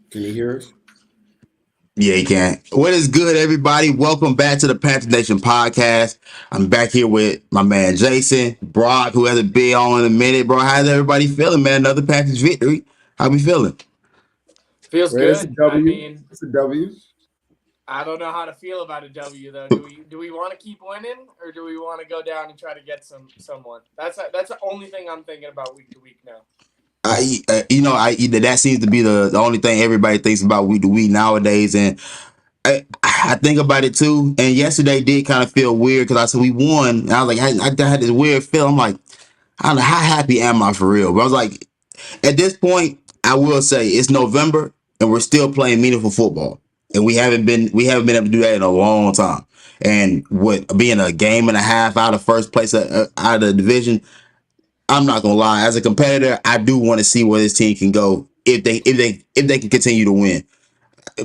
Can you hear us? Yeah, you can. What is good, everybody? Welcome back to the Panther Nation podcast. I'm back here with my man Jason, Brock, who hasn't been on in a minute, bro. How's everybody feeling, man? Another Panthers victory. How we feeling? Feels Well, it's a good. I W. mean, It's a W. I don't know how to feel about a W though. Do we want to keep winning or do we want to go down and try to get someone? That's the only thing I'm thinking about week to week now. That seems to be the only thing everybody thinks about week to week nowadays, and I think about it too. And yesterday did kind of feel weird because I said we won, and I was like, I had this weird feel. I'm like, I don't know how happy am I for real, but I was like, at this point, I will say it's November and we're still playing meaningful football, and we haven't been able to do that in a long time. And with being a game and a half out of first place out of the division, I'm not gonna lie. As a competitor, I do want to see where this team can go if they can continue to win.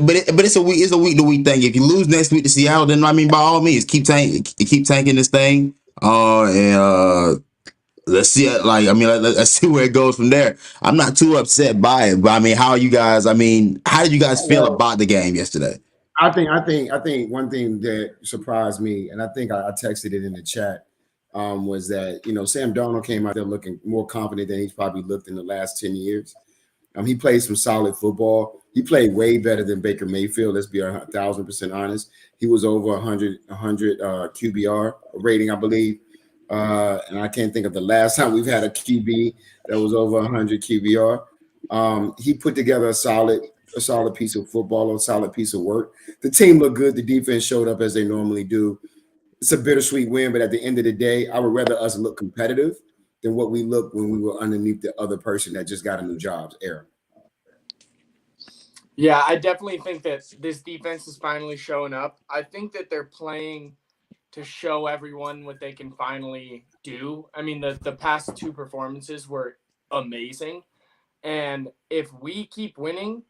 But it's a week to week thing. If you lose next week to Seattle, then I mean by all means keep tanking this thing. Let's see it. Like I mean, let's see where it goes from there. I'm not too upset by it, but I mean, how are you guys? I mean, how did you guys feel Well, about the game yesterday? I think one thing that surprised me, and I think I texted it in the chat, was that Sam Darnold came out there looking more confident than he's probably looked in the last 10 years. He played some solid football. He played way better than Baker Mayfield. Let's be 1,000% honest. He was over 100 QBR rating, I believe. And I can't think of the last time we've had a QB that was over 100 QBR. He put together a solid piece of football, a solid piece of work. The team looked good. The defense showed up as they normally do. It's a bittersweet win, but at the end of the day, I would rather us look competitive than what we looked when we were underneath the other person that just got a new job, Aaron. Yeah, I definitely think that this defense is finally showing up. I think that they're playing to show everyone what they can finally do. I mean, the past two performances were amazing. And if we keep winning,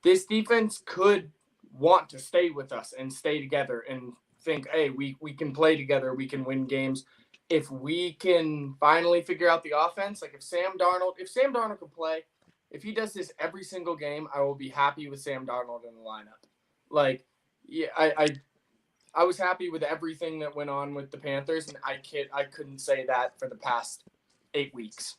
this defense could want to stay with us and stay together and think, hey, we can play together, we can win games. If we can finally figure out the offense, like if Sam Darnold can play, if he does this every single game, I will be happy with Sam Darnold in the lineup. Like, yeah, I was happy with everything that went on with the Panthers, and I couldn't say that for the past 8 weeks.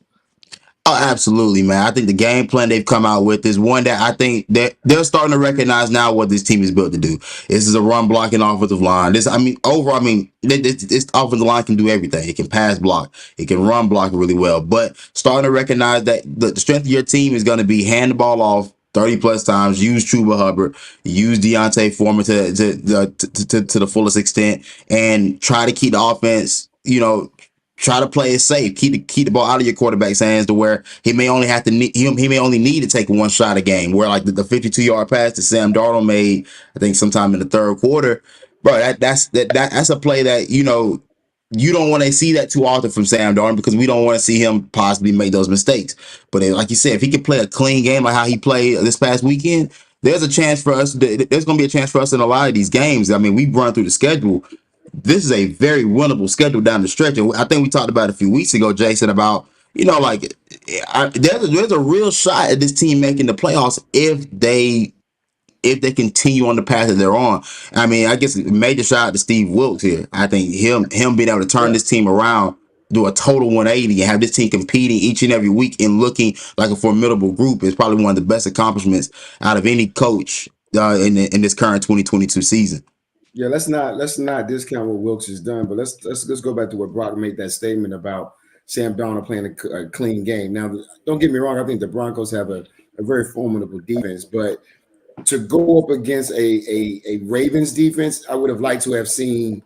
Oh, absolutely, man. I think the game plan they've come out with is one that I think that they're starting to recognize now what this team is built to do. This is a run blocking offensive line. This offensive line can do everything. It can pass block. It can run block really well. But starting to recognize that the strength of your team is going to be hand the ball off 30 plus times, use Chuba Hubbard, use Deontay Foreman to the fullest extent, and try to keep the offense, try to play it safe. Keep the ball out of your quarterback's hands to where he may only he may only need to take one shot a game. Where like the 52-yard pass that Sam Darnold made, I think sometime in the third quarter, bro. That's a play that you don't want to see that too often from Sam Darnold because we don't want to see him possibly make those mistakes. But like you said, if he can play a clean game like how he played this past weekend, there's a chance for us. There's going to be a chance for us in a lot of these games. I mean, we've run through the schedule. This is a very winnable schedule down the stretch. And I think we talked about it a few weeks ago, Jason, about, like there's a real shot at this team making the playoffs if they continue on the path that they're on. I mean, I guess a major shout out to Steve Wilkes here. I think him being able to turn Yeah. this team around, do a total 180 and have this team competing each and every week and looking like a formidable group is probably one of the best accomplishments out of any coach in this current 2022 season. Yeah, let's not discount what Wilkes has done, but let's go back to what Brock made that statement about Sam Darnold playing a clean game. Now, don't get me wrong, I think the Broncos have a very formidable defense, but to go up against a Ravens defense, I would have liked to have seen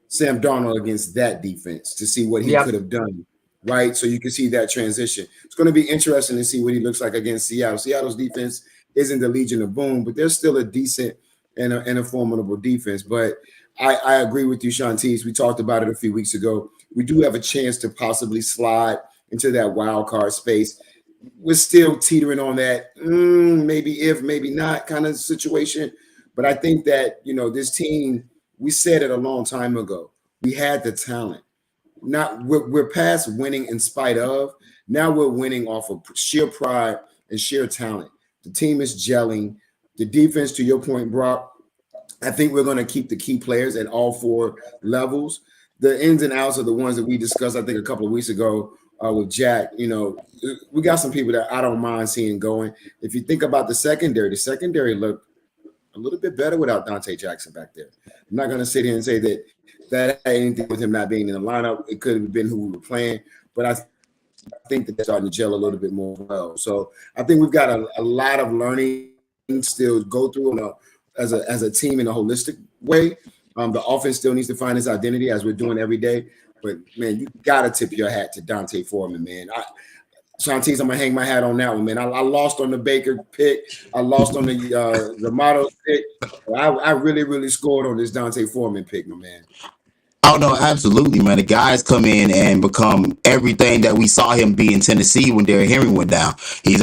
Sam Darnold against that defense to see what he could Yep. have done, right? So you can see that transition. It's going to be interesting to see what he looks like against Seattle. Seattle's defense isn't the Legion of Boom, but they're still a decent and a formidable defense. But I agree with you, Shontis. We talked about it a few weeks ago. We do have a chance to possibly slide into that wild card space. We're still teetering on that maybe if, maybe not kind of situation. But I think that, this team, we said it a long time ago. We had the talent. Not we're past winning in spite of. Now we're winning off of sheer pride and sheer talent. The team is gelling. The defense, to your point, Brock, I think we're going to keep the key players at all four levels. The ins and outs are the ones that we discussed, I think, a couple of weeks ago with Jack. We got some people that I don't mind seeing going. If you think about the secondary looked a little bit better without Dante Jackson back there. I'm not going to sit here and say that that had anything with him not being in the lineup. It could have been who we were playing, but I think that they're starting to gel a little bit more well. So I think we've got a lot of learning still to go through as a team in a holistic way. The offense still needs to find its identity as we're doing every day. But man, you got to tip your hat to Dante Foreman, man. Shontis, I'm gonna hang my hat on that one, man. I lost on the Baker pick. I lost on the Matos pick. I really, really scored on this Dante Foreman pick, my man. Oh no, absolutely, man. The guys come in and become everything that we saw him be in Tennessee when Derrick Henry went down. He's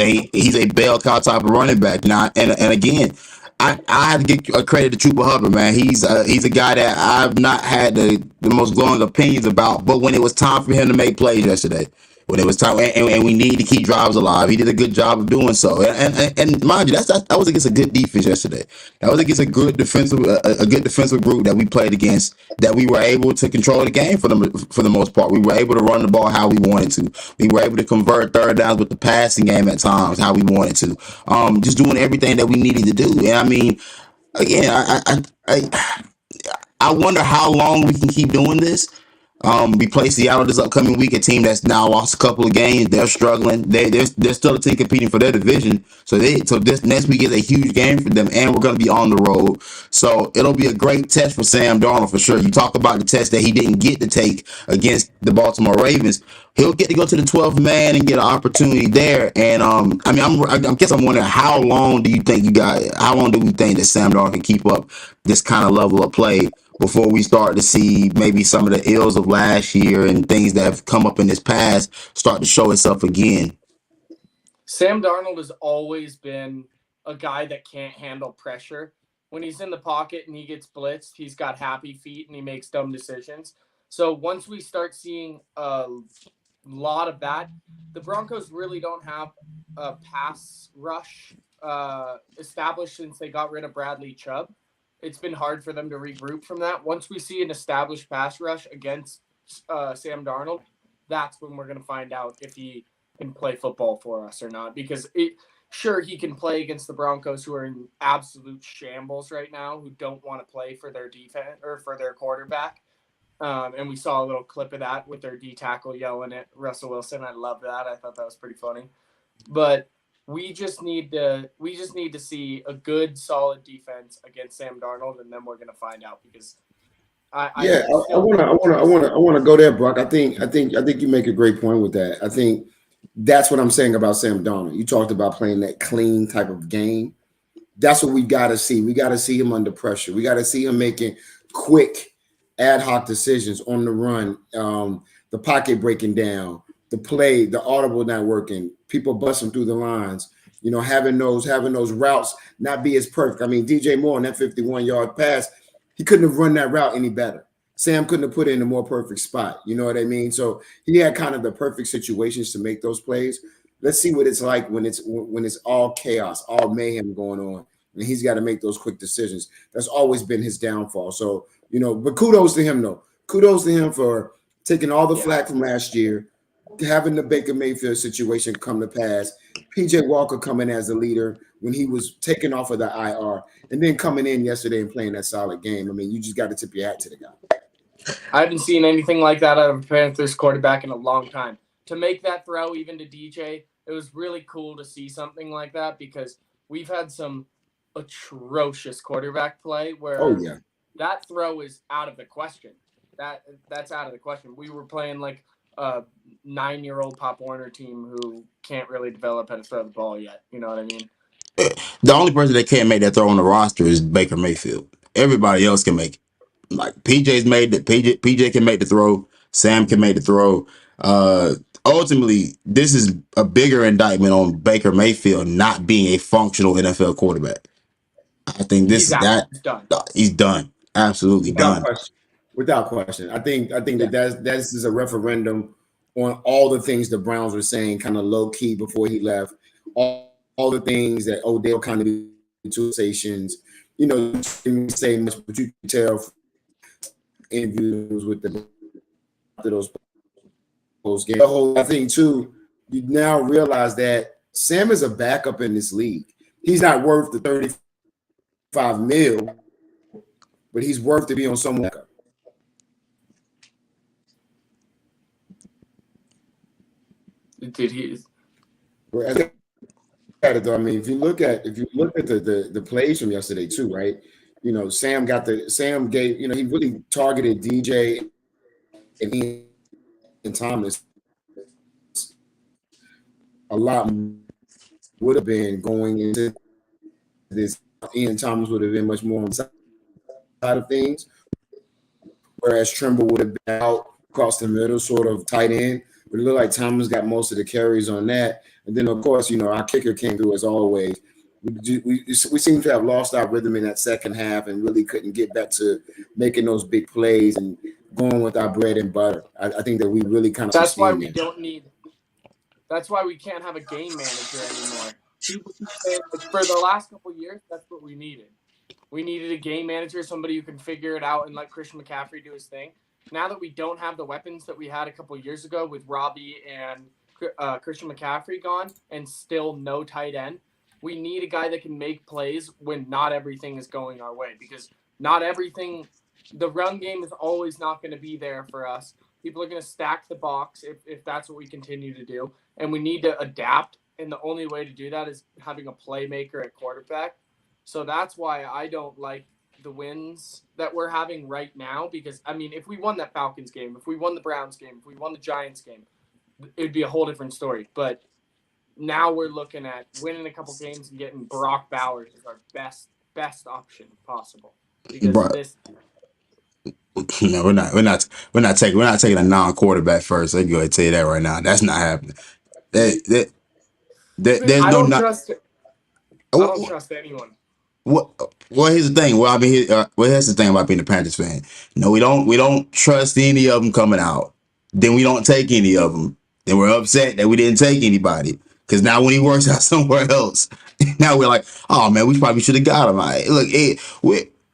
a bell cow type of running back. Now, and again, I have to give credit to Trooper Hubbard, man. He's a guy that I've not had the most glowing opinions about. But when it was time for him to make plays yesterday, when it was time, and we need to keep drives alive, he did a good job of doing so. And mind you, that was against a good defense yesterday. That was against a good defensive group that we played against. That we were able to control the game for the most part. We were able to run the ball how we wanted to. We were able to convert third downs with the passing game at times how we wanted to. Just doing everything that we needed to do. And I mean, again, I wonder how long we can keep doing this. We play Seattle this upcoming week, a team that's now lost a couple of games. They're struggling. They're still a team competing for their division. So this next week is a huge game for them, and we're going to be on the road. So it'll be a great test for Sam Darnold for sure. You talk about the test that he didn't get to take against the Baltimore Ravens. He'll get to go to the 12th man and get an opportunity there. And I mean, I guess I'm wondering how long do we think that Sam Darnold can keep up this kind of level of play before we start to see maybe some of the ills of last year and things that have come up in this past start to show itself again. Sam Darnold has always been a guy that can't handle pressure. When he's in the pocket and he gets blitzed, he's got happy feet and he makes dumb decisions. So once we start seeing a lot of that, the Broncos really don't have a pass rush established since they got rid of Bradley Chubb. It's been hard for them to regroup from that. Once we see an established pass rush against Sam Darnold, that's when we're going to find out if he can play football for us or not. Because sure, he can play against the Broncos, who are in absolute shambles right now, who don't want to play for their defense or for their quarterback. And we saw a little clip of that with their D tackle yelling at Russell Wilson. I love that. I thought that was pretty funny. But we just need to see a good, solid defense against Sam Darnold, and then we're gonna find out. Because I want to go there, Brock. I think you make a great point with that. I think that's what I'm saying about Sam Darnold. You talked about playing that clean type of game. That's what we got to see. We got to see him under pressure. We got to see him making quick, ad hoc decisions on the run. The pocket breaking down. The play, the audible not working, people busting through the lines, having those routes not be as perfect. I mean, DJ Moore on that 51-yard pass, he couldn't have run that route any better. Sam couldn't have put it in a more perfect spot. You know what I mean? So he had kind of the perfect situations to make those plays. Let's see what it's like when it's all chaos, all mayhem going on, and he's got to make those quick decisions. That's always been his downfall. So, but kudos to him, though. Kudos to him for taking all the flack from last year, having the Baker Mayfield situation come to pass, PJ Walker coming as the leader when he was taken off of the IR, and then coming in yesterday and playing that solid game. I mean, you just got to tip your hat to the guy. I haven't seen anything like that out of a Panthers quarterback in a long time. To make that throw even to DJ, it was really cool to see something like that, because we've had some atrocious quarterback play where that throw is out of the question. That's out of the question. We were playing like a 9-year-old Pop Warner team who can't really develop how to throw the ball yet. You know what I mean? The only person that can't make that throw on the roster is Baker Mayfield. Everybody else can make it. Like PJ can make the throw. Sam can make the throw. Ultimately, this is a bigger indictment on Baker Mayfield not being a functional NFL quarterback. I think he's done. He's done. Absolutely done. Without question. I think that this is a referendum on all the things the Browns were saying kind of low key before he left. All all the things that Odell kind of do to stations. You know, didn't say much, but you can tell from interviews with the after those post games. The whole thing too, you now realize that Sam is a backup in this league. He's not worth the 35 mil, but he's worth to be on someone. Did he? I mean, if you look at the plays from yesterday too, right? You know, Sam gave, you know, he really targeted DJ and Ian Thomas a lot. Would have been going into this. Ian Thomas would have been much more on the side of things, whereas Trimble would have been out across the middle, sort of tight end. But it looked like Thomas got most of the carries on that. And then, of course, you know, our kicker came through as always. We seem to have lost our rhythm in that second half and really couldn't get back to making those big plays and going with our bread and butter. I think that we really kind of That's why we don't need. That's why we can't have a game manager anymore. People keep saying, like, for the last couple of years, that's what we needed. We needed a game manager, somebody who can figure it out and let Christian McCaffrey do his thing. Now that we don't have the weapons that we had a couple of years ago with Robbie and Christian McCaffrey gone and still no tight end, we need a guy that can make plays when not everything is going our way, because not everything – the run game is always not going to be there for us. People are going to stack the box if that's what we continue to do, and we need to adapt, and the only way to do that is having a playmaker at quarterback. So that's why I don't like the wins that we're having right now, because, I mean, if we won that Falcons game, if we won the Browns game, if we won the Giants game, it would be a whole different story. But now we're looking at winning a couple games and getting Brock Bowers as our best option possible. Because this – no, we're not taking a non-quarterback first. I go ahead and tell you that right now. That's not happening. There's I no don't trust anyone. Well, here's the thing. Well, I mean, here's the thing about being a Panthers fan. No, we don't trust any of them coming out. Then we don't take any of them. Then we're upset that we didn't take anybody, because now when he works out somewhere else, now we're like, oh man, we probably should have got him. Look,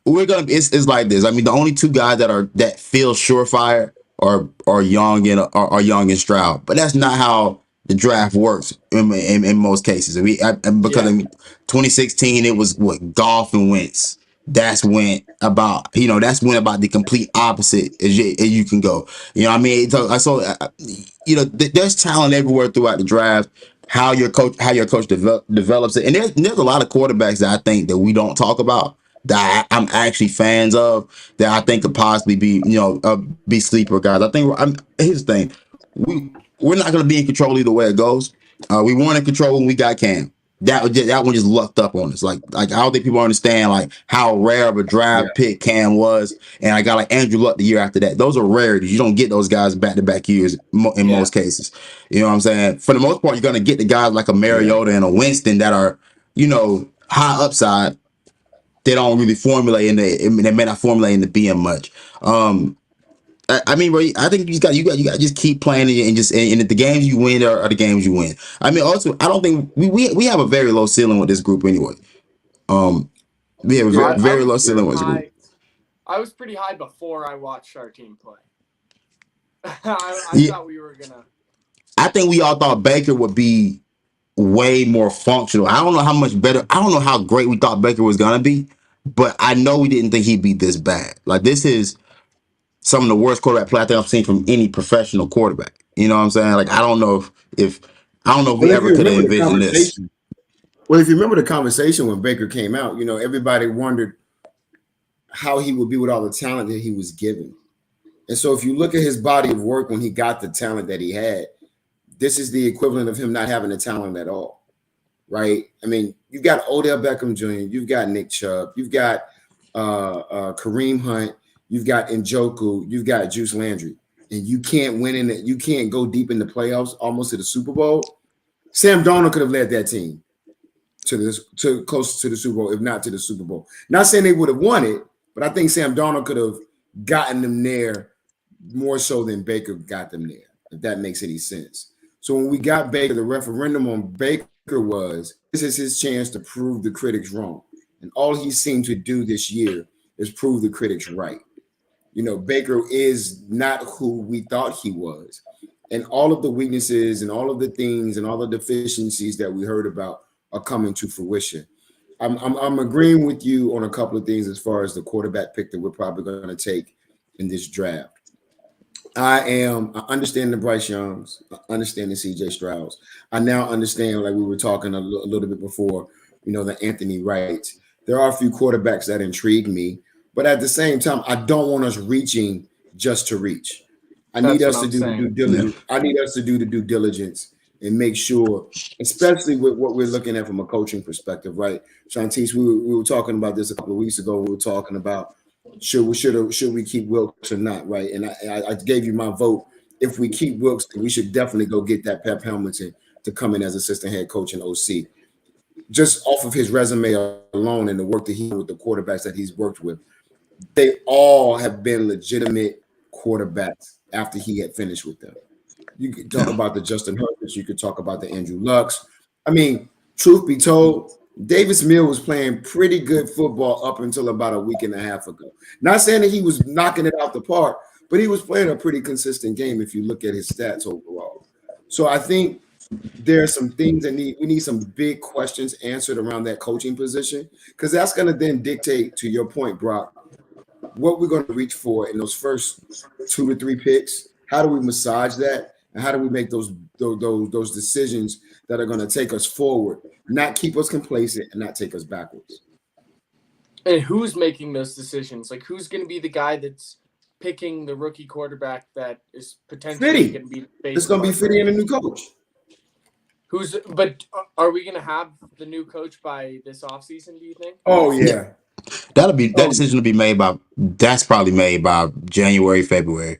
we're gonna. It's like this. I mean, the only two guys that feel surefire are Young and Stroud, but that's not how the draft works in most cases. Because in 2016 it was what Goff and Wentz. That's when about the complete opposite as you can go. You know what I mean? There's talent everywhere throughout the draft. How your coach develops it, and there's a lot of quarterbacks that I think that we don't talk about that I'm actually fans of, that I think could possibly be sleeper guys. I think here's the thing. We're not going to be in control either way it goes. We weren't in control when we got Cam. That one just lucked up on us. Like I don't think people understand like how rare of a draft pick Cam was, and I got like Andrew Luck the year after that. Those are rarities. You don't get those guys back-to-back years in most cases. You know what I'm saying? For the most part, you're going to get the guys like a Mariota and a Winston that are high upside. They don't really formulate they may not formulate into being much. I mean, bro, I think you got to just keep playing and the games you win are the games you win. I mean, also, I don't think we have a very low ceiling with this group anyway. We have a very low ceiling with this group. I was pretty high before I watched our team play. I thought we were gonna. I think we all thought Baker would be way more functional. I don't know how much better. I don't know how great we thought Baker was gonna be, but I know we didn't think he'd be this bad. Like, this is some of the worst quarterback play I think I've seen from any professional quarterback. You know what I'm saying? Like, I don't know if we ever could have envisioned this. Well, if you remember the conversation when Baker came out, everybody wondered how he would be with all the talent that he was given. And so if you look at his body of work when he got the talent that he had, this is the equivalent of him not having the talent at all, right? I mean, you've got Odell Beckham Jr., you've got Nick Chubb, you've got Kareem Hunt, you've got Njoku, you've got Juice Landry, and you can't win in it. You can't go deep in the playoffs, almost to the Super Bowl. Sam Darnold could have led that team to close to the Super Bowl, if not to the Super Bowl. Not saying they would have won it, but I think Sam Darnold could have gotten them there more so than Baker got them there, if that makes any sense. So when we got Baker, the referendum on Baker was, this is his chance to prove the critics wrong. And all he seemed to do this year is prove the critics right. Baker is not who we thought he was. And all of the weaknesses and all of the things and all the deficiencies that we heard about are coming to fruition. I'm agreeing with you on a couple of things as far as the quarterback pick that we're probably going to take in this draft. I understand the Bryce Youngs, I understand the CJ Strouds. I now understand, like we were talking a little bit before, the Anthony Wrights. There are a few quarterbacks that intrigue me, but at the same time, I don't want us reaching just to reach. I need That's what us to I'm do the due saying. Yeah. diligence. I need us to do the due diligence and make sure, especially with what we're looking at from a coaching perspective, right? Shontis, we were talking about this a couple of weeks ago. We were talking about should we keep Wilkes or not, right? And I gave you my vote. If we keep Wilkes, then we should definitely go get that Pep Hamilton to come in as assistant head coach and OC. Just off of his resume alone and the work that he did with the quarterbacks that he's worked with, they all have been legitimate quarterbacks after he had finished with them. You could talk Yeah. about the Justin Herberts. You could talk about the Andrew Lucks. I mean, truth be told, Davis Mills was playing pretty good football up until about a week and a half ago. Not saying that he was knocking it out the park, but he was playing a pretty consistent game if you look at his stats overall. So I think there are some things that we need some big questions answered around that coaching position, because that's going to then dictate, to your point, Brock, what we're going to reach for in those first 2 to 3 picks. How do we massage that, and how do we make those decisions that are going to take us forward, not keep us complacent, and not take us backwards? And who's making those decisions? Like, who's going to be the guy that's picking the rookie quarterback that is potentially going to be the face It's going to be of our Fitty and a franchise? new coach. But are we going to have the new coach by this offseason, do you think? Oh yeah, That decision will be made by. That's probably made by January, February.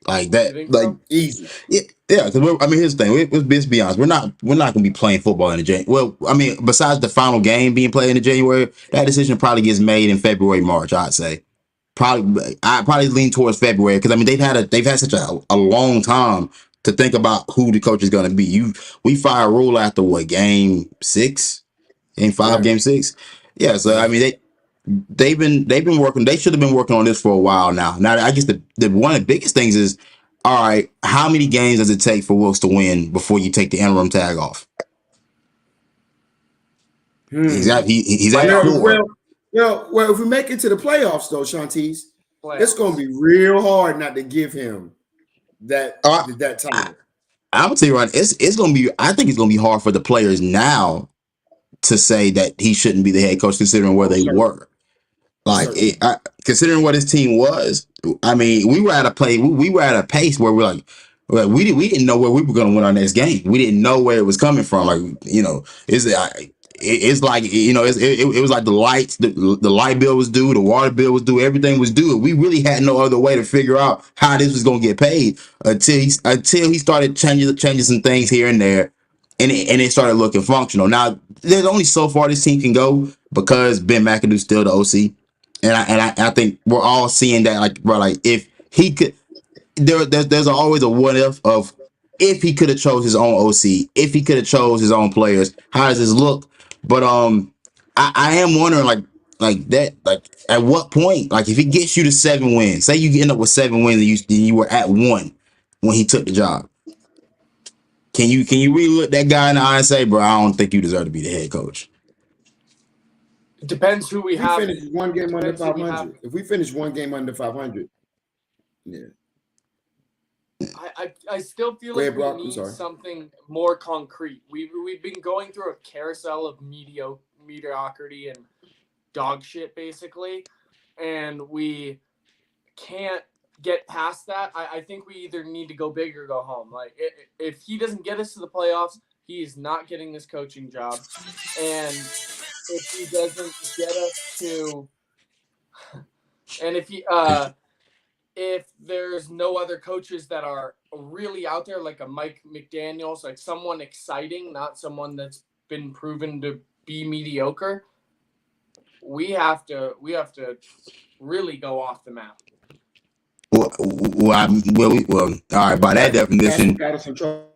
Like You that. think Like so? easy. yeah. Because I mean, here's the thing. Let's be honest. We're not going to be playing football in the January. Well, I mean, besides the final game being played in the January, that decision probably gets made in February, March. I'd say. I probably lean towards February because I mean they've had such a long time to think about who the coach is going to be. We fire Rule after what, game 6, game 5, Yeah, game 6. Yeah, so yeah. I mean they've been working. They should have been working on this for a while now. Now I guess the one of the biggest things is, all right, how many games does it take for Wilkes to win before you take the interim tag off? Exactly. He's at Well, Playoffs. 4. if we make it to the playoffs, though, Shontis, it's going to Playoffs. be real hard not to give him that Uh, that I, title. I'm gonna tell you right. It's gonna be. I think it's gonna be hard for the players now to say that he shouldn't be the head coach, considering where they Certainly, were. Like, certainly. considering what his team was, I mean, we were at a we were at a pace where we didn't know where we were going to win our next game. We didn't know where it was coming from. Like, it's like it was like the lights, the light bill was due, the water bill was due, everything was due. We really had no other way to figure out how this was going to get paid until he started changing some things here and there, and it started looking functional. Now, there's only so far this team can go because Ben McAdoo's still the OC. And I think we're all seeing that, like, bro, like if he could, there's always a what if he could have chose his own OC, if he could have chose his own players, how does this look? But I am wondering, like that, like at what point, like if he gets you to 7 wins, say you end up with 7 wins and you were at 1 when he took the job, can you really look that guy in the eye and say, bro, I don't think you deserve to be the head coach? It depends who we If we have. finish one game under Depends who we have. 500, if we finish one game under 500, yeah. I still feel Go like ahead, Brock. we I'm need sorry. something more concrete. We've been going through a carousel of mediocrity and dog shit, basically, and we can't get past that. I think we either need to go big or go home. Like, if he doesn't get us to the playoffs, he is not getting this coaching job, and if he doesn't get us to, and if there's no other coaches that are really out there, like a Mike McDaniels, like someone exciting, not someone that's been proven to be mediocre, we have to really go off the map. Well, all right. By that That's what definition, got us in trouble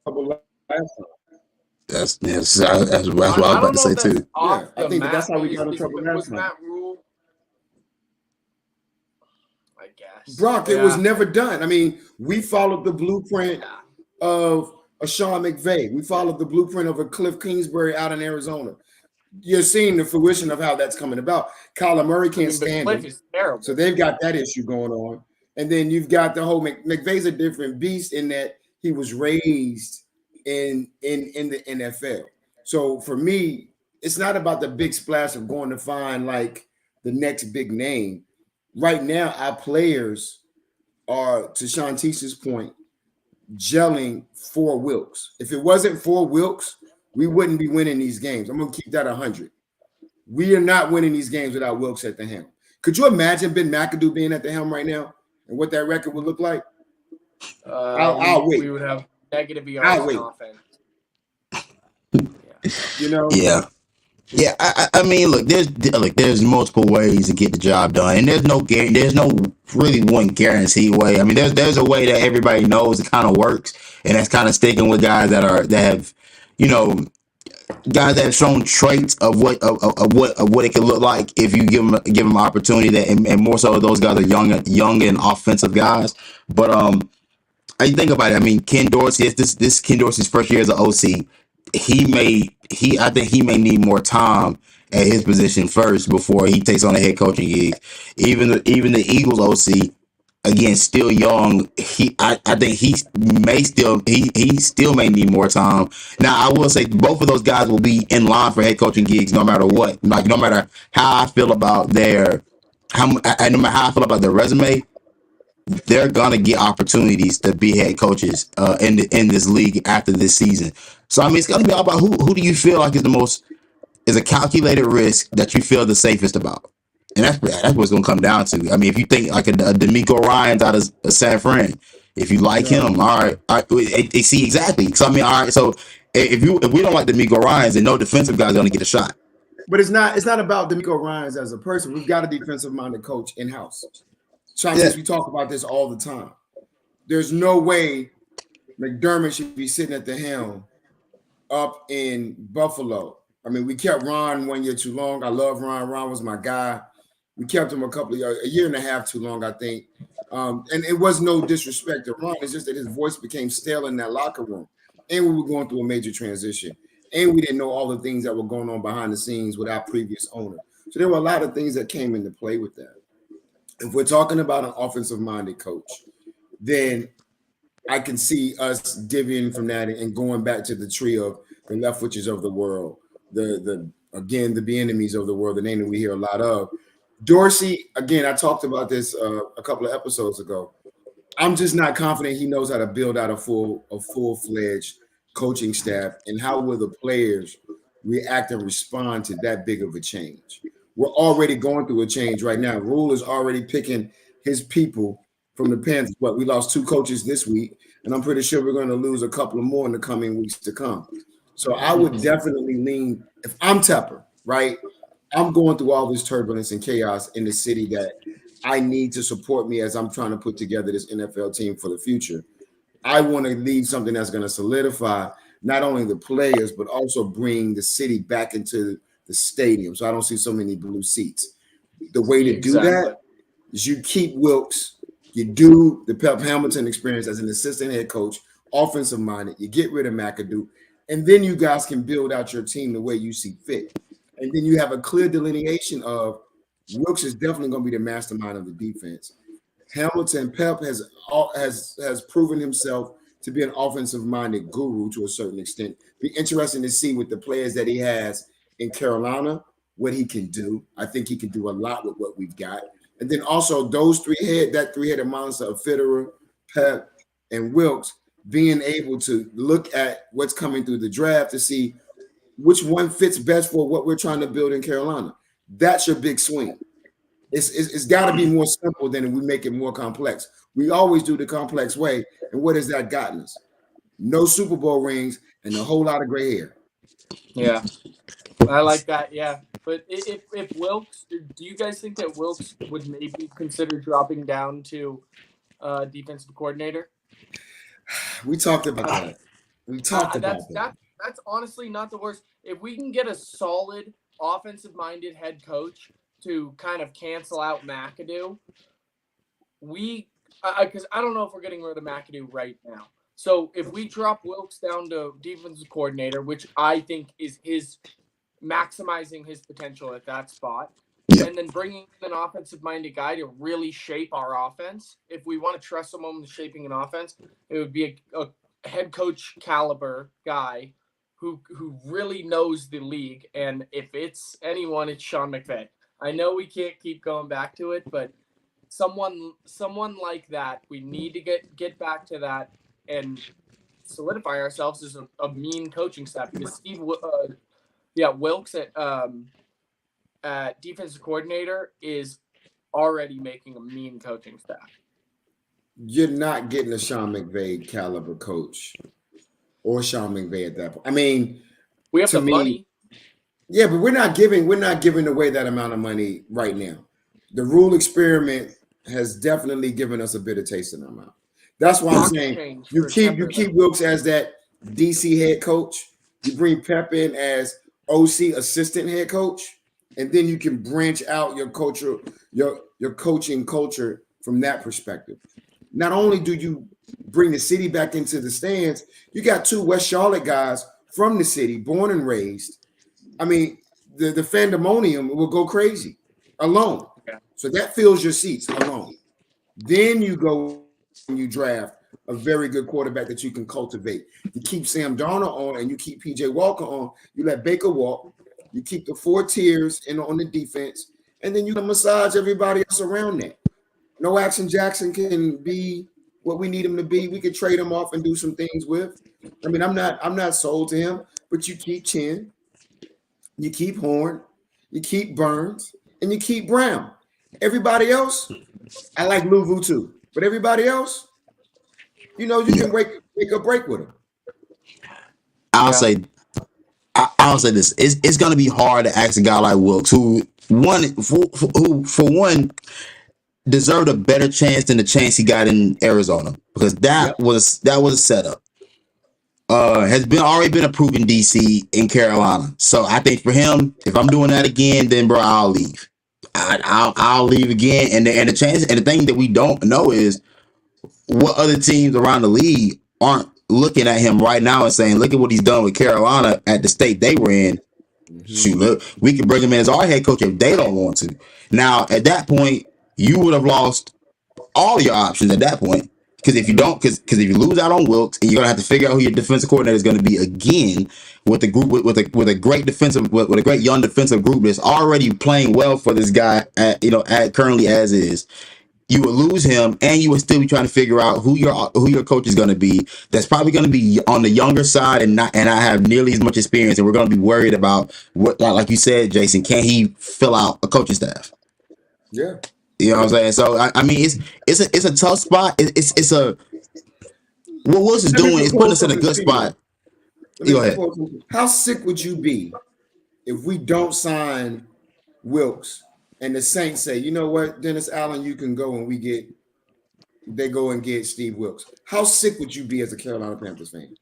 last time. that's what I was I about don't to know say if that's too. Yeah, off I the think that that's map. how we got in trouble Was last time. Matt Rule? I guess. Brock, it was Yeah. never done. I mean, we followed the blueprint Yeah. of a Sean McVay. We followed the blueprint of a Cliff Kingsbury out in Arizona. You're seeing the fruition of how that's coming about. Kyler Murray I can't mean, but stand Cliff him, is terrible. so they've got that issue going on. And then you've got the whole McVay's a different beast in that he was raised in the NFL. So for me, it's not about the big splash of going to find like the next big name. Right now, our players are, to Shontis's point, gelling for Wilkes. If it wasn't for Wilkes, we wouldn't be winning these games. I'm going to keep that 100. We are not winning these games without Wilkes at the helm. Could you imagine Ben McAdoo being at the helm right now and what that record would look like? I'll wait. We would have negative I'll yards in wait. offense. You know? Yeah. Yeah, I mean, there's multiple ways to get the job done, and there's no really one guaranteed way. I mean, there's a way that everybody knows it kind of works, and that's kind of sticking with guys that have, you know, guys that have shown traits of what it can look like if you give them opportunity. That and more so those guys are young and offensive guys, but I think about it. I mean, Ken Dorsey. This Ken Dorsey's first year as an OC. I think he may need more time at his position first before he takes on a head coaching gig. Even the Eagles OC, again, still young. I think he still may need more time. Now I will say both of those guys will be in line for head coaching gigs no matter what. Like no matter how I feel about no matter how I feel about their resume, they're gonna get opportunities to be head coaches in this league after this season. So I mean, it's gonna be all about who do you feel like is a calculated risk that you feel the safest about, and that's what it's gonna come down to. I mean, if you think like a D'Amico Ryan's out of San Fran, if you like No. him, all right, see exactly. So I mean, all right, so if we don't like D'Amico Ryan's, then no defensive guy's gonna get a shot. But it's not about D'Amico Ryans as a person. We've got a defensive minded coach in house. Yeah, Chances, we talk about this all the time. There's no way McDermott should be sitting at the helm up in Buffalo. I mean, we kept Ron 1 year too long. I love Ron. Ron was my guy. We kept him a year and a half too long, I think. And it was no disrespect to Ron. It's just that his voice became stale in that locker room. And we were going through a major transition. And we didn't know all the things that were going on behind the scenes with our previous owner. So there were a lot of things that came into play with that. If we're talking about an offensive-minded coach, then I can see us divvying from that and going back to the tree of the Leftwiches of the world, the again the Bieniemys of the world, the name that we hear a lot of. Dorsey, again, I talked about this a couple of episodes ago. I'm just not confident he knows how to build out a full-fledged coaching staff, and how will the players react and respond to that big of a change. We're already going through a change right now. Rule is already picking his people from the Panthers. But we lost 2 coaches this week, and I'm pretty sure we're going to lose a couple of more in the coming weeks to come. So I would definitely lean, if I'm Tepper, right? I'm going through all this turbulence and chaos in the city that I need to support me as I'm trying to put together this NFL team for the future. I want to leave something that's going to solidify not only the players, but also bring the city back into the stadium. So I don't see so many blue seats. The way to do that is you keep Wilkes, you do the Pep Hamilton experience as an assistant head coach, offensive minded, you get rid of McAdoo, and then you guys can build out your team the way you see fit. And then you have a clear delineation of Wilkes is definitely going to be the mastermind of the defense. Hamilton Pep has proven himself to be an offensive-minded guru to a certain extent. Be interesting to see with the players that he has in Carolina what he can do. I think he can do a lot with what we've got. And then also that three-headed monster of Fitterer, Pep, and Wilkes being able to look at what's coming through the draft to see which one fits best for what we're trying to build in Carolina. That's your big swing. It's got to be more simple than we make it more complex. We always do the complex way, and what has that gotten us? No Super Bowl rings and a whole lot of gray hair. Yeah, I like that. Yeah, but if Wilkes, do you guys think that Wilkes would maybe consider dropping down to defensive coordinator? We talked about that. We talked about that. That's honestly not the worst. If we can get a solid offensive-minded head coach to kind of cancel out McAdoo, we because I don't know if we're getting rid of McAdoo right now. So if we drop Wilkes down to defensive coordinator, which I think is his maximizing his potential at that spot, Yeah. and then bringing in an offensive-minded guy to really shape our offense. If we want to trust someone with shaping an offense, it would be a head coach caliber guy who really knows the league. And if it's anyone, it's Sean McVay. I know we can't keep going back to it, but someone like that, we need to get back to that and solidify ourselves as a mean coaching staff because Wilkes at defensive coordinator is already making a mean coaching staff. You're not getting a Sean McVay caliber coach or Sean McVay at that point. I mean, We have to the me, money. yeah, but we're not giving away that amount of money right now. The rule experiment has definitely given us a bitter taste in our mouth. That's why I'm Pocket saying change you for keep Tepper, though. Wilkes as that DC head coach. You bring Pep in as OC assistant head coach, and then you can branch out your culture, your coaching culture from that perspective. Not only do you bring the city back into the stands, you got two West Charlotte guys from the city, born and raised. I mean, the fandemonium will go crazy alone. Yeah. So that fills your seats alone. Then you go and you draft a very good quarterback that you can cultivate. You keep Sam Darnold on and you keep PJ Walker on. You let Baker walk. You keep the 4 tiers on the defense, and then you can massage everybody else around that. No Action Jackson can be what we need him to be. We could trade him off and do some things with. I mean, I'm not sold to him, but you keep Chin, you keep Horn, you keep Burns, and you keep Brown. Everybody else, I like Louvu too, but everybody else, you can make a break with him. I'll say I'll say this: it's gonna be hard to ask a guy like Wilkes, who for one deserved a better chance than the chance he got in Arizona, because Yep. that was a setup. Has been already been approved in DC in Carolina, so I think for him, if I'm doing that again, then bro, I'll leave. I'll leave again, and the chance and the thing that we don't know is what other teams around the league aren't looking at him right now and saying, look at what he's done with Carolina at the state they were in. Shoot, look, we can bring him in as our head coach if they don't want to. Now, at that point, you would have lost all your options at that point. Because if you don't, because if you lose out on Wilkes, and you're gonna have to figure out who your defensive coordinator is going to be again with a group with a great defensive with a great young defensive group that's already playing well for this guy at currently as is. You would lose him, and you would still be trying to figure out who your coach is going to be. That's probably going to be on the younger side and not have nearly as much experience. And we're going to be worried about what, like you said, Jason, can he fill out a coaching staff? Yeah. You know what I'm saying? So I mean, it's a tough spot. It's a what Wilson is doing is putting us in a good spot. Go ahead. How sick would you be if we don't sign Wilkes and the Saints say, you know what, Dennis Allen, you can go, and they go and get Steve Wilkes? How sick would you be as a Carolina Panthers fan?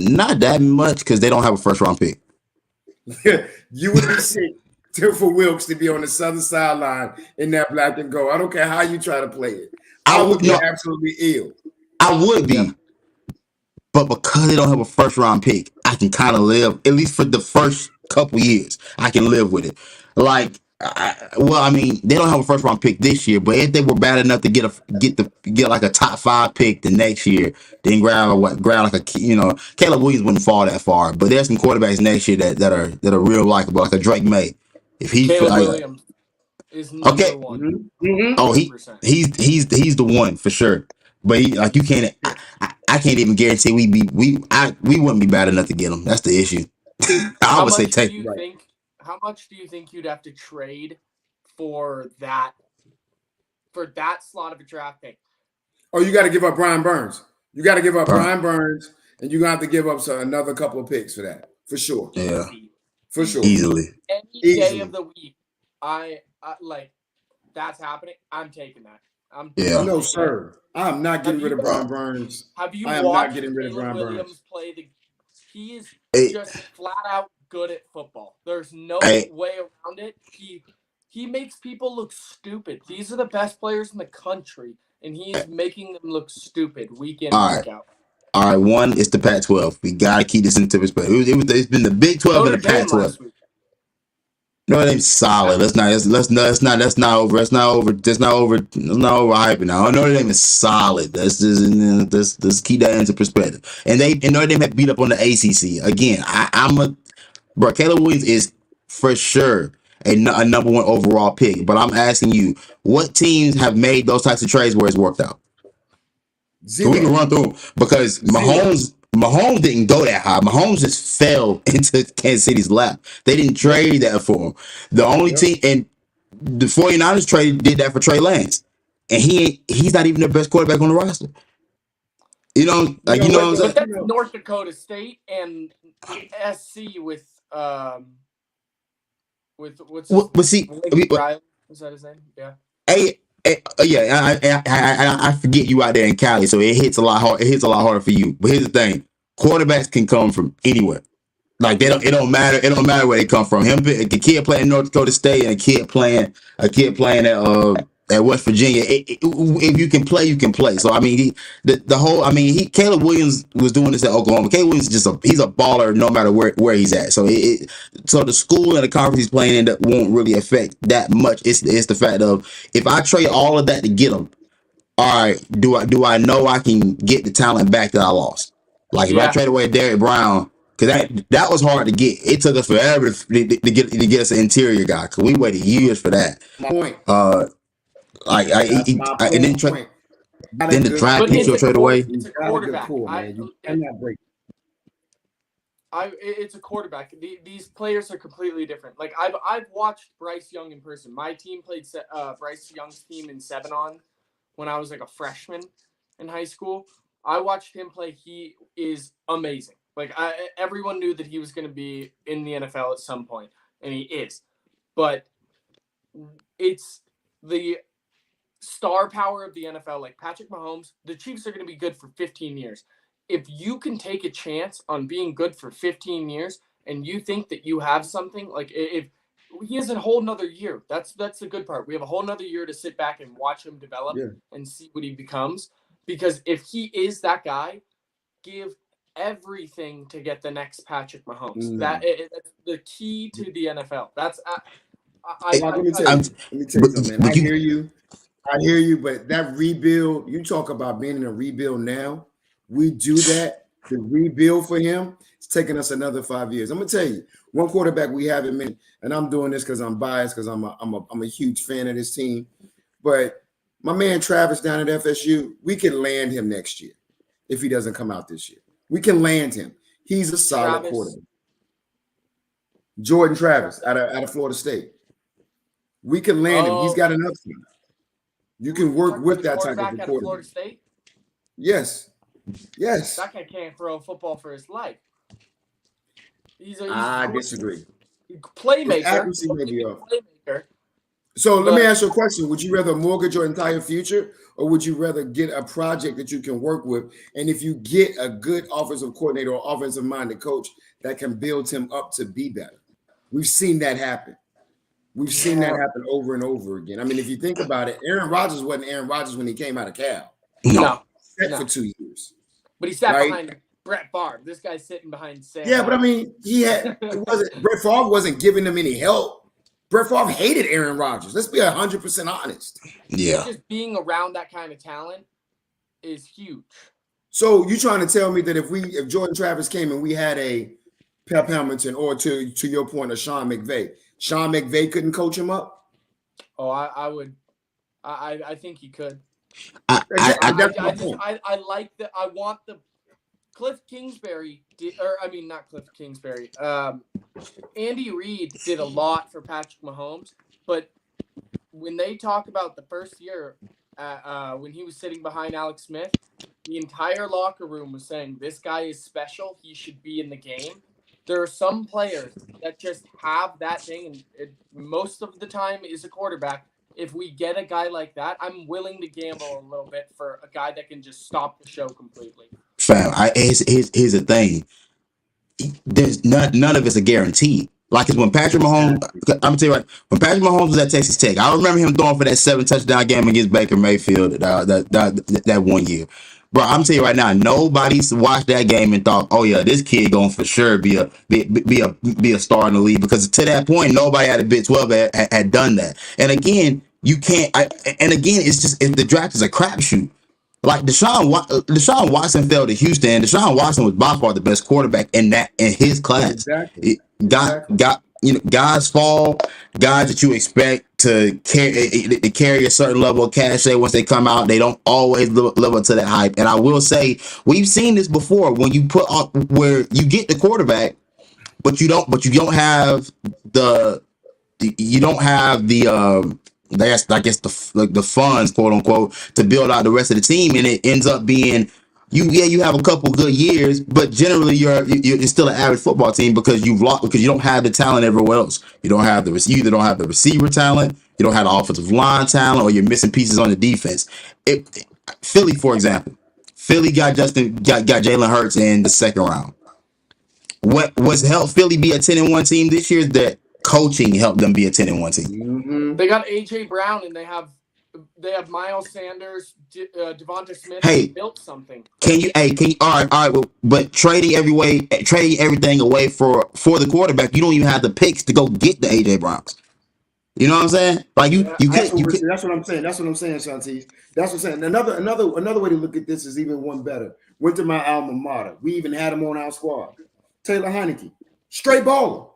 Not that much, because they don't have a first round pick. You would be sick for Wilkes to be on the southern sideline in that black and gold. I don't care how you try to play it. I would be absolutely ill. I would be. But because they don't have a first round pick, I can kind of live, at least for the first couple years, I can live with it. Like, I mean, they don't have a first round pick this year, but if they were bad enough to get like a top 5 pick the next year, then grab like Caleb Williams wouldn't fall that far. But there's some quarterbacks next year that are real likable, like a Drake May. If he Caleb Williams is number one. Mm-hmm. Oh, he's the one for sure. But you can't. I can't even guarantee we wouldn't be bad enough to get him. That's the issue. I would say take. How much do you think you'd have to trade for that slot of a draft pick? Oh, you got to give up Brian Burns. You got to give up Brian Burns, and you're gonna have to give up another couple of picks for that, for sure. Yeah, for sure. Easily. Any day of the week, I like that's happening. I'm taking that. No, sir. I'm not getting rid of Brian Burns. Have you I am watched not getting rid of Brian Williams Burns. play he is just flat out good at football. There's no Hey, way around it. He makes people look stupid. These are the best players in the country, and he is making them look stupid week in, all right. week out. All right, one, it's the Pac-12. We gotta keep this into perspective. It's been the Big 12 and Notre the Dame Pac-12. last week. No, it ain't solid. Let's not overhyping now. Notre Dame is solid. Let's keep that into perspective. And Notre Dame had beat up on the ACC again. Bro. Caleb Williams is for sure a number one overall pick. But I'm asking you, what teams have made those types of trades where it's worked out? So we can run through them because Mahomes didn't go that high. Mahomes just fell into Kansas City's lap. They didn't trade that for him. The only team, and the 49ers did that for Trey Lance. And he's not even the best quarterback on the roster. You know what I'm saying? But that's North Dakota State and SC with what's his But see, Riley? Is that his name? Yeah. I forget you out there in Cali, so it hits a lot hard. It hits a lot harder for you. But here's the thing: quarterbacks can come from anywhere. Like they don't. It don't matter. It don't matter where they come from. The kid playing in North Dakota State and a kid playing at West Virginia. If you can play, you can play. So I mean, Caleb Williams was doing this at Oklahoma. Caleb Williams is he's a baller no matter where he's at. So so the school and the conference he's playing in that won't really affect that much. It's the fact of if I trade all of that to get him, all right, do I know I can get the talent back that I lost? Like if I trade away Derrick Brown, because that was hard to get. It took us forever to get us an interior guy because we waited years for that. My point. And then the draft picks you'll trade away. It's a quarterback. You cannot break. It's a quarterback. These players are completely different. Like I've watched Bryce Young in person. My team played Bryce Young's team in 7-on when I was like a freshman in high school. I watched him play. He is amazing. Like everyone knew that he was going to be in the NFL at some point, and he is. But it's the star power of the NFL. Like Patrick Mahomes, the Chiefs are going to be good for 15 years. If you can take a chance on being good for 15 years and you think that you have something, like if he has a whole nother year, that's the good part. We have a whole nother year to sit back and watch him develop and see what he becomes. Because if he is that guy, give everything to get the next Patrick Mahomes. That's the key to the NFL. That's let me tell you something, man. I hear you, but that rebuild, you talk about being in a rebuild now. We do that. The rebuild for him, it's taking us another 5 years. I'm gonna tell you, one quarterback we haven't mentioned, and I'm doing this because I'm biased, because I'm a huge fan of this team. But my man Travis down at FSU, we can land him next year if he doesn't come out this year. We can land him. He's a solid quarterback. Jordan Travis out of Florida State. We can land him. He's got an upside. You can work with that type of quarterback. Florida State? Yes. That guy can't throw a football for his life. I disagree. Playmaker. Accuracy may be off. So let me ask you a question. Would you rather mortgage your entire future, or would you rather get a project that you can work with? And if you get a good offensive coordinator or offensive-minded coach that can build him up to be better. We've seen that happen. We've seen that happen over and over again. I mean, if you think about it, Aaron Rodgers wasn't Aaron Rodgers when he came out of Cal. No. For 2 years. But he sat behind Brett Favre. This guy's sitting behind Sam. Yeah, but I mean, Brett Favre wasn't giving him any help. Brett Favre hated Aaron Rodgers. Let's be 100% honest. Yeah. Just being around that kind of talent is huge. So you trying to tell me that if Jordan Travis came and we had a Pep Hamilton, or to your point, a Sean McVay couldn't coach him up? Oh, I would. I think he could. I like that. I want the Cliff Kingsbury not Cliff Kingsbury. Andy Reid did a lot for Patrick Mahomes, but when they talk about the first year, when he was sitting behind Alex Smith, the entire locker room was saying, "This guy is special. He should be in the game." There are some players that just have that thing, and it, most of the time is a quarterback. If we get a guy like that, I'm willing to gamble a little bit for a guy that can just stop the show completely. Fam, here's the thing. there's none of it's a guarantee. Like it's when Patrick Mahomes, I'm gonna tell you right, when Patrick Mahomes was at Texas Tech, I remember him throwing for that 7 touchdown game against Baker Mayfield that one year. Bro, I'm telling you right now, nobody's watched that game and thought, "Oh yeah, this kid going for sure be a star in the league." Because to that point, nobody at the Big 12 had done that. And again, you can't. And again, the draft is a crapshoot. Like Deshaun Watson fell to Houston. Deshaun Watson was by far the best quarterback in his class. Exactly. It got guys fall, guys that you expect to carry a certain level of cachet once they come out. They don't always live up to that hype. And I will say we've seen this before when you put on where you get the quarterback, but you don't have the I guess the funds, quote unquote, to build out the rest of the team, and it ends up being you have a couple good years, but generally you're still an average football team because you don't have the talent everywhere else. You either don't have the receiver talent, you don't have the offensive line talent, or you're missing pieces on the defense. Philly, for example, Philly got Jalen Hurts in the second round. What was helped Philly be a 10-1 team this year is that coaching helped them be a 10-1 team. Mm-hmm. They got AJ Brown and they have Miles Sanders, Devonta Smith. Hey, built something. Can you? All right. But trading everything away for the quarterback, you don't even have the picks to go get the AJ Browns. You know what I'm saying? Like that's what I'm saying. That's what I'm saying, Shontis. That's what I'm saying. Another way to look at this is even one better. Went to my alma mater. We even had him on our squad. Taylor Heineke, straight baller.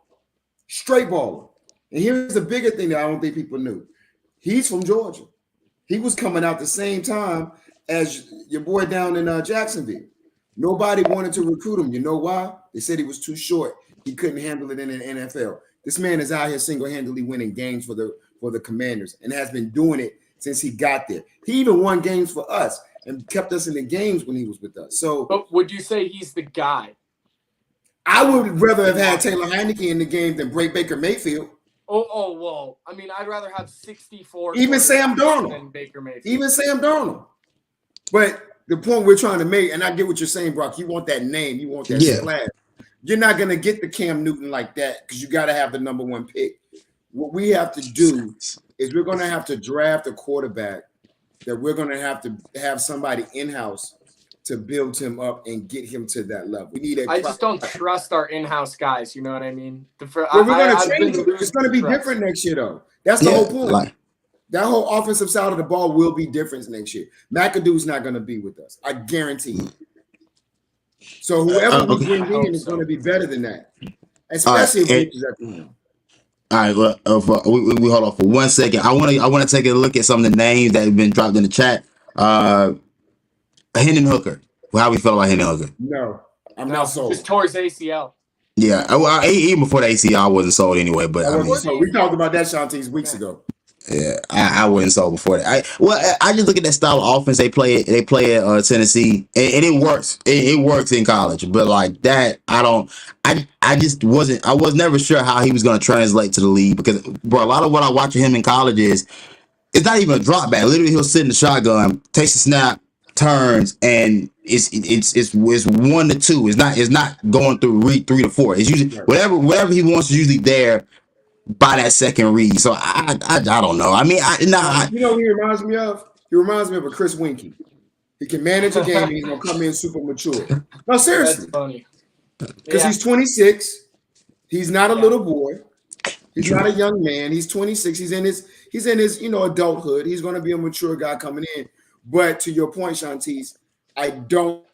And here's the bigger thing that I don't think people knew. He's from Georgia. He was coming out the same time as your boy down in Jacksonville. Nobody wanted to recruit him. You know why? They said he was too short. He couldn't handle it in the NFL. This man is out here single-handedly winning games for the Commanders and has been doing it since he got there. He even won games for us and kept us in the games when he was with us. So, but would you say he's the guy? I would rather have had Taylor Heineke in the game than Baker Mayfield. Oh, well. I mean, I'd rather have 64. Even Sam Darnold. Than Baker Mayfield. Even Sam Darnold. But the point we're trying to make, and I get what you're saying, Brock, you want that name. You want that splash. You're not going to get the Cam Newton like that because you got to have the number one pick. What we have to do is we're going to have to draft a quarterback that we're going to have somebody in-house to build him up and get him to that level. We need I just don't trust our in-house guys. You know what I mean? We're going to change it. It's going to be different next year, though. That's the whole point. That whole offensive side of the ball will be different next year. McAdoo's not going to be with us. I guarantee you. So whoever we bring in is going to be better than that, especially if we at the end. All right, well, we hold on for 1 second. I want to take a look at some of the names that have been dropped in the chat. Hendon Hooker. How we feel about Hendon Hooker? No, I'm not sold. Just tore his ACL. Yeah, well, even before the ACL, I wasn't sold anyway. But we talked about that, Shontis, weeks ago. Yeah, I wasn't sold before that. I just look at that style of offense they play at Tennessee, and it works. It works in college, but like that, I just wasn't. I was never sure how he was going to translate to the league because, bro, a lot of what I watch of him in college is it's not even a drop back. Literally, he'll sit in the shotgun, takes a snap, turns, and it's 1 to 2. It's not going through 3 to 4. It's usually whatever he wants is usually there by that second read. So I don't know. I mean, you know who he reminds me of? He reminds me of a Chris Winkie. He can manage a game and he's gonna come in super mature. No, seriously. That's funny. Because he's 26. He's not a little boy. He's not a young man. He's 26. He's in his adulthood. He's gonna be a mature guy coming in. But to your point, Shontis, I don't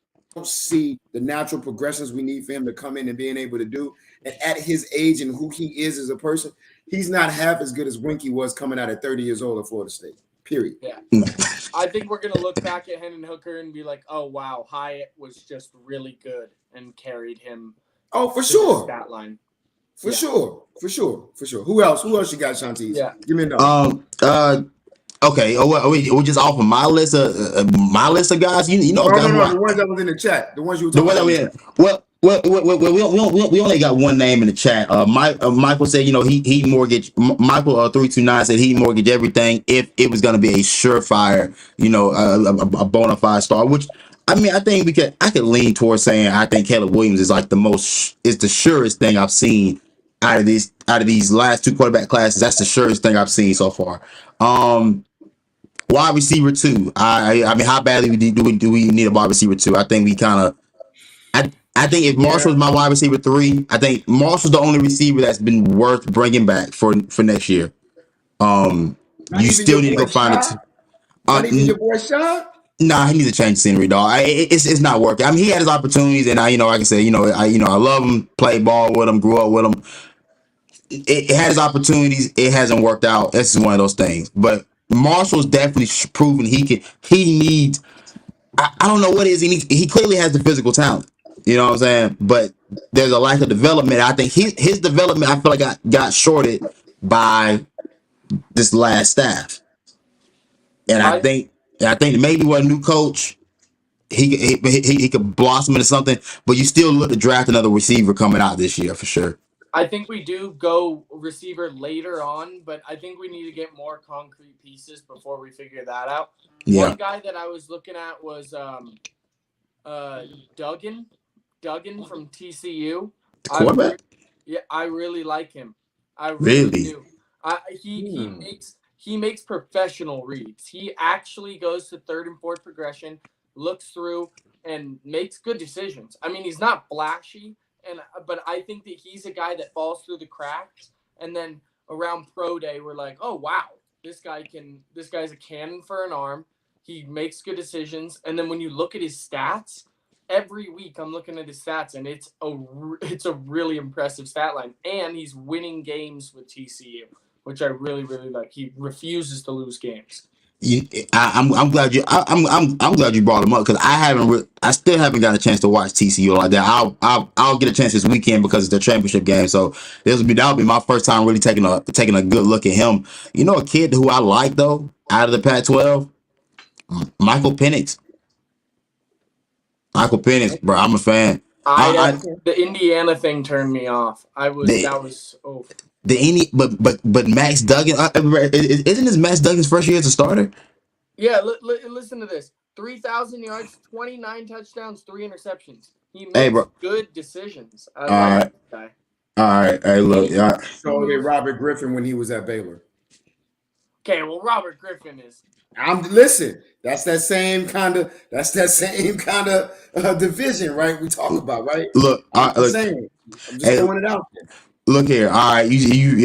see the natural progressions we need for him to come in and being able to do. And at his age and who he is as a person, he's not half as good as Winkie was coming out at 30 years old at Florida State. Period. Yeah. I think we're gonna look back at Hendon Hooker and be like, oh wow, Hyatt was just really good and carried him. Oh, for sure. Stat line. For sure. Who else you got, Shontis? Yeah. Give me a number. Okay, we just off of my list of guys. You know, no, the ones that was in the chat, the ones you were talking about. We only got one name in the chat. Michael said, he mortgaged. Michael 329 said he mortgaged everything if it was going to be a surefire, a bona fide star. Which I mean, I could lean towards saying I think Caleb Williams is like is the surest thing I've seen out of these last two quarterback classes. That's the surest thing I've seen so far. Wide receiver two. I mean, how badly do we need a wide receiver two? I think we kind of. I think if Yeah. Marshall's my wide receiver three, I think Marshall's the only receiver that's been worth bringing back for next year. Not You even still your need to go boy find Shaw. it. Not even your boy Shaw. Nah, he needs to change the scenery, dog. It's not working. I mean, he had his opportunities, and like I said, I love him, played ball with him, grew up with him. It had his opportunities. It hasn't worked out. This is one of those things. But Marshall's definitely proven he can. He needs. I don't know what it is. He needs. He clearly has the physical talent. You know what I'm saying? But there's a lack of development. I think his development. I feel like got shorted by this last staff, and I I think maybe with a new coach. He could blossom into something, but you still look to draft another receiver coming out this year for sure. I think we do go receiver later on, but I think we need to get more concrete pieces before we figure that out. Yeah, One guy that I was looking at was Duggan from TCU. the I re- quarterback. yeah, I really like him. I really Really, do. He Hmm. makes professional reads. He actually goes to third and fourth progression, looks through, and makes good decisions. I mean, he's not flashy, but I think that he's a guy that falls through the cracks. And then around pro day, we're like, oh wow, this guy's a cannon for an arm. He makes good decisions. And then when you look at his stats, every week I'm looking at his stats, and it's a really impressive stat line. And he's winning games with TCU, which I really really like. He refuses to lose games. I'm glad I'm glad you brought him up because I still haven't got a chance to watch TCU like that. I'll get a chance this weekend because it's the championship game. So that'll be my first time really taking a good look at him. You know, a kid who I like though out of the Pac-12, Michael Penix. Michael Penix, bro, I'm a fan. I Okay. The Indiana thing turned me off. the That was oh the any but Max Duggan isn't this Max Duggan's first year as a starter? yeah. Listen to this: 3,000 yards, 29 touchdowns, 3 interceptions. He Hey, makes bro. good decisions. I All like right, this guy. all right. Hey, look, yeah. So did Robert Griffin when he was at Baylor. Okay, well, Robert Griffin is. Listen. That's that same kind of division, right? We talk about, right? Look, I'm just look. saying. I'm just Hey, throwing it out there. look here. All right,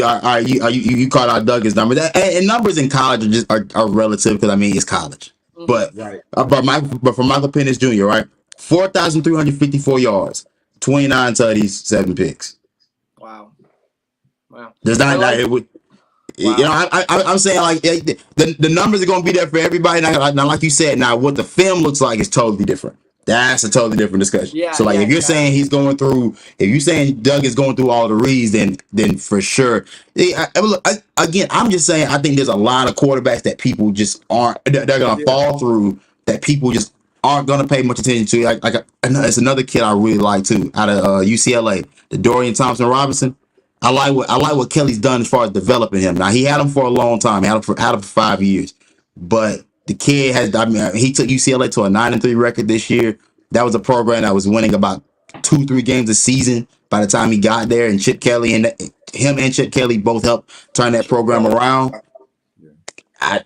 all right, you called out Duggan's number. And numbers in college are relative because I mean it's college. Mhm. But Right. but for Michael Penix Jr., right? 4,354 yards, 29 tutties, 7 picks. Wow, wow. Does I not like. it would Wow. I'm saying like the numbers are gonna be there for everybody. Now, like you said, now what the film looks like is totally different. That's a totally different discussion. Yeah, So like yeah, if you're saying exactly. if you're saying Doug is going through all the reads, then for sure. Look, again, I'm just saying I think there's a lot of quarterbacks that people just aren't they're gonna Yeah. fall through that people just aren't gonna pay much attention to. It's another kid I really like too out of UCLA, the Dorian Thompson Robinson. I like what Kelly's done as far as developing him. Now he had him for a long time. He had him for 5 years, but the kid has. I mean, he took UCLA to a 9-3 record this year. That was a program that was winning about 2-3 games a season by the time he got there. And Chip Kelly and Chip Kelly both helped turn that program around. Yeah.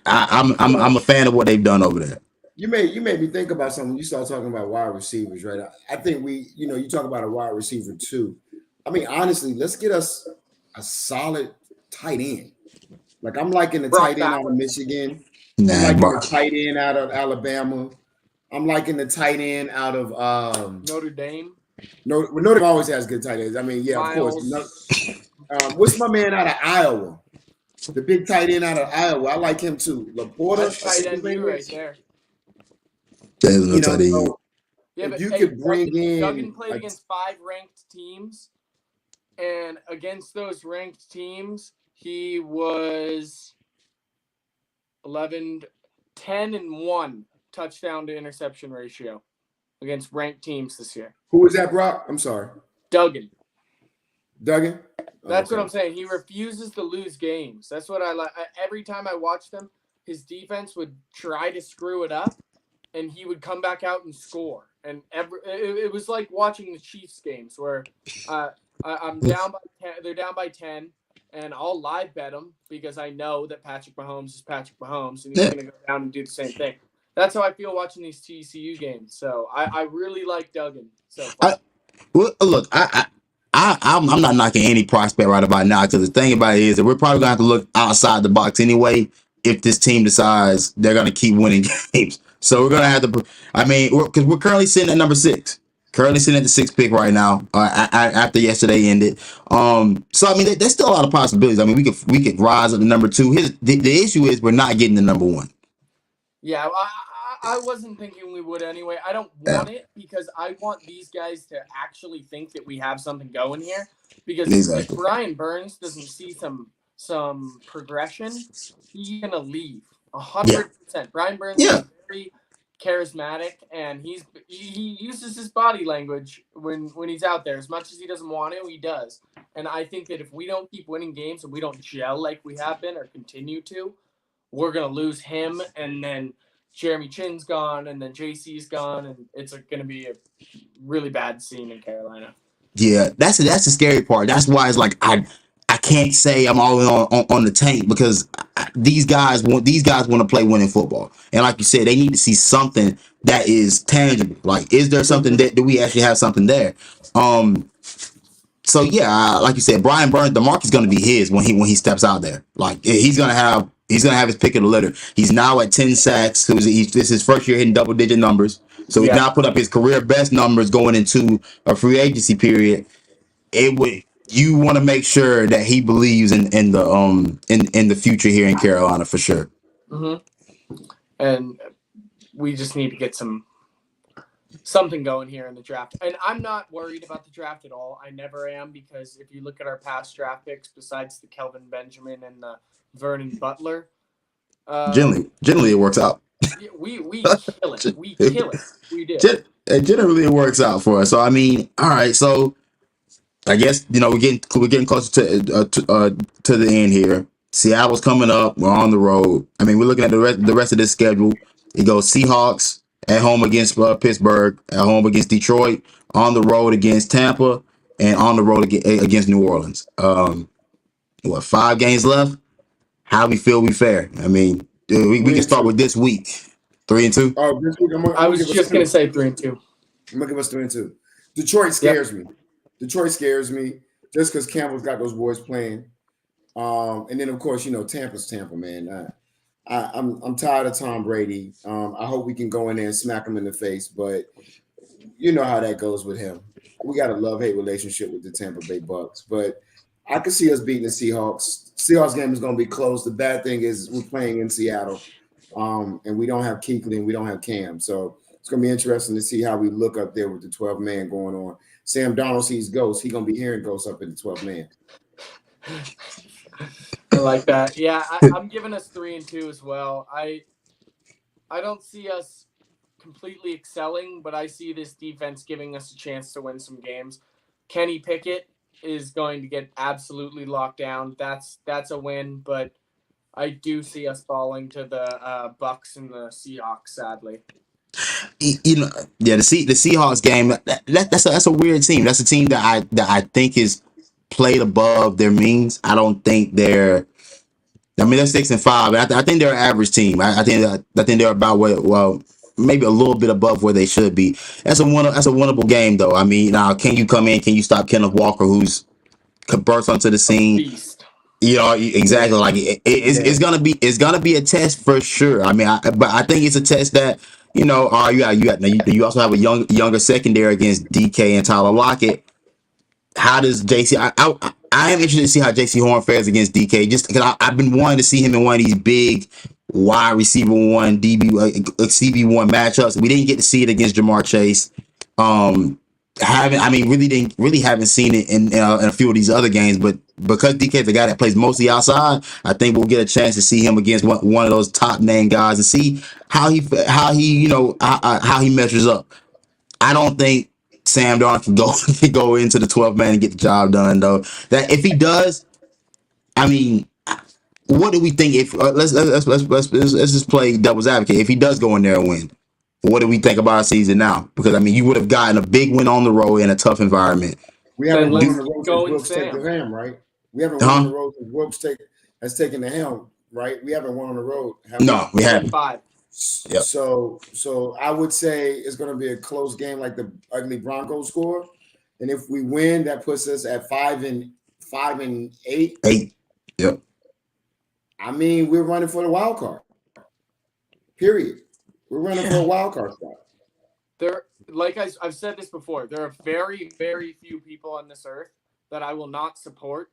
I'm a fan of what they've done over there. You made me think about something. You start talking about wide receivers, right? I think you talk about a wide receiver too. I mean, honestly, let's get us a solid tight end. Like I'm liking the Brock tight end out of Bowers, Michigan. I'm Nah, liking the bro. tight end out of Alabama. I'm liking the tight end out of Notre Dame, Notre Dame always has good tight ends. I mean, yeah, of course. Miles. What's my man out of Iowa? The big tight end out of Iowa. I like him too. Laporta, That's I tight think his end name you right is. there. There's no tight end. So Yeah, if but you hey, could bring Duggan in played against 5 ranked teams, and against those ranked teams, he was 11, 10-1 touchdown to interception ratio against ranked teams this year. who was that, Brock? I'm sorry. Duggan. Duggan? Oh, That's what okay. I'm saying. He refuses to lose games. That's what I like. Every time I watched him, his defense would try to screw it up, and he would come back out and score. And it was like watching the Chiefs games where uh, I'm down by 10, they're down by 10, and I'll live bet them because I know that Patrick Mahomes is Patrick Mahomes and he's Yeah. going to go down and do the same thing. That's how I feel watching these TCU games. So I really like Duggan so far. Well, look, I'm not knocking any prospect right about now because the thing about it is that we're probably gonna have to look outside the box anyway if this team decides they're gonna keep winning games. So we're gonna have to. I mean, because we're currently sitting at number 6, currently sitting at the 6th pick right now. After yesterday ended, so I mean, there's still a lot of possibilities. I mean, we could rise up to number 2. The issue is we're not getting to number 1. Yeah, I wasn't thinking we would anyway. I don't want it because I want these guys to actually think that we have something going here. Because if Exactly. Brian Burns doesn't see some progression, he's gonna leave 100%. Brian Burns Yeah. is very charismatic, and he uses his body language when he's out there. As much as he doesn't want to, he does. And I think that if we don't keep winning games and we don't gel like we have been or continue to, we're going to lose him, and then Jeremy Chin's gone, and then JC's gone, and it's going to be a really bad scene in Carolina. Yeah, that's the scary part. That's why it's like I can't say I'm all in on the tank because these guys want to play winning football, and like you said, they need to see something that is tangible. Like, is there something that do we actually have something there? So yeah, like you said, Brian Burns, the mark is going to be his when he steps out there. Like, he's gonna have his pick of the litter. He's now at 10 sacks. This is his first year hitting double-digit numbers. So he's now put up his career best numbers going into a free agency period. You want to make sure that he believes in the future here in Carolina for sure. Mm-hmm. And we just need to get something going here in the draft. And I'm not worried about the draft at all. I never am, because if you look at our past draft picks, besides the Kelvin Benjamin and the Vernon Butler, generally it works out. We kill it. We kill it. We do. Generally it works out for us. So I mean, all right. So I guess we're getting closer to the end here. Seattle's coming up. We're on the road. I mean, we're looking at the rest of this schedule. It goes Seahawks at home against Pittsburgh, at home against Detroit, on the road against Tampa, and on the road against New Orleans. 5 games left? How we feel we fare? I mean, we can start with this week. 3-2. Oh, this week I was just gonna say 3-2. I'm gonna give us 3-2. Detroit scares me. Detroit scares me just because Campbell's got those boys playing. And then of course, Tampa's Tampa, man. I'm tired of Tom Brady. I hope we can go in there and smack him in the face, but you know how that goes with him. We got a love-hate relationship with the Tampa Bay Bucks, but I can see us beating the Seahawks. Seahawks game is going to be close. The bad thing is we're playing in Seattle, and we don't have Kuechly and we don't have Cam, so it's going to be interesting to see how we look up there with the 12-man going on. Sam Darnold sees ghosts. He's going to be hearing ghosts up in the 12-man. I like that. Yeah, I'm giving us 3-2 as well. I don't see us completely excelling, but I see this defense giving us a chance to win some games. Kenny Pickett is going to get absolutely locked down. That's a win, but I do see us falling to the Bucks and the Seahawks, sadly. The Seahawks game, that's a weird team. That's a team that I think is played above their means. I don't think they're 6-5. I think they're an average team. I think they're about maybe a little bit above where they should be. That's a winnable game though. I mean, now can you come in? Can you stop Kenneth Walker, who's burst onto the scene? Beast. Exactly. Like it's gonna be a test for sure. I mean, but I think it's a test that you also have a younger secondary against DK and Tyler Lockett. How does JC? I am interested to see how JC Horn fares against DK, just because I've been wanting to see him in one of these big wide receiver one CB1 matchups. We didn't get to see it against Jamar Chase. Really haven't seen it in a few of these other games, but because DK is the guy that plays mostly outside, I think we'll get a chance to see him against one of those top name guys and see how he measures up. I don't think Sam Darnold can go into the 12th man and get the job done though. That if he does, I mean, what do we think? If let's just play devil's advocate. If he does go in there and win, What do we think about our season now? Because I mean, you would have gotten a big win on the road in a tough environment. We Then haven't won on let's the keep road since going, Wilkes take the Sam. helm, right? We haven't won on Huh? the road since has taken the helm, right? We haven't won on the road, have we? No, we Week haven't. 5. Yep. So I would say it's going to be a close game, like the ugly Broncos score, and if we win, that puts us at 5-8. 8. Yep. I mean, we're running for the wild card. Period. We're running for a wild card spot. There, like I've said this before, there are very, very few people on this earth that I will not support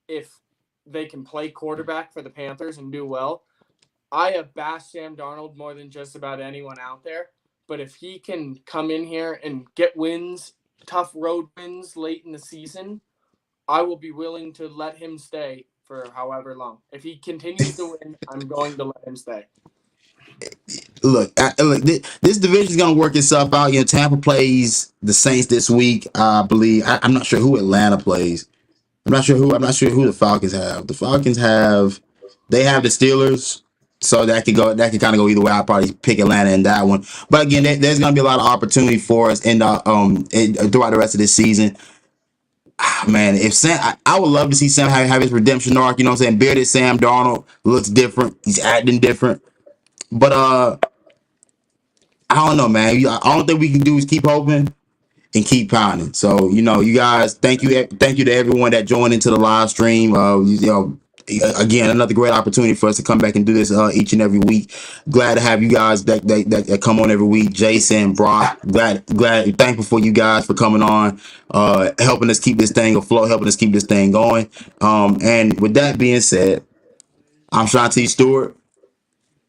if they can play quarterback for the Panthers and do well. I have bashed Sam Darnold more than just about anyone out there, but if he can come in here and get wins, tough road wins late in the season, I will be willing to let him stay for however long. If he continues to win, I'm going to let him stay. Look, this division is going to work itself out. You know, Tampa plays the Saints this week, I believe. I'm not sure who Atlanta plays. I'm not sure who the Falcons have. The Falcons have the Steelers, so that could kind of go either way. I'll probably pick Atlanta in that one. But again, there's going to be a lot of opportunity for us throughout the rest of this season. Man, if Sam, I would love to see Sam have his redemption arc. You know what I'm saying? Bearded Sam Darnold looks different. He's acting different. But I don't know, man. All thing we can do is keep hoping and keep pounding. So, you know, you guys, thank you to everyone that joined into the live stream. Again, another great opportunity for us to come back and do this each and every week. Glad to have you guys that come on every week. Jason, Brock, thankful for you guys for coming on, helping us keep this thing afloat, helping us keep this thing going. And with that being said, I'm Shontis Stewart.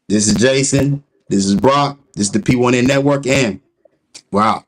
This is Jason. This is Brock. This is the P1N Network. And wow.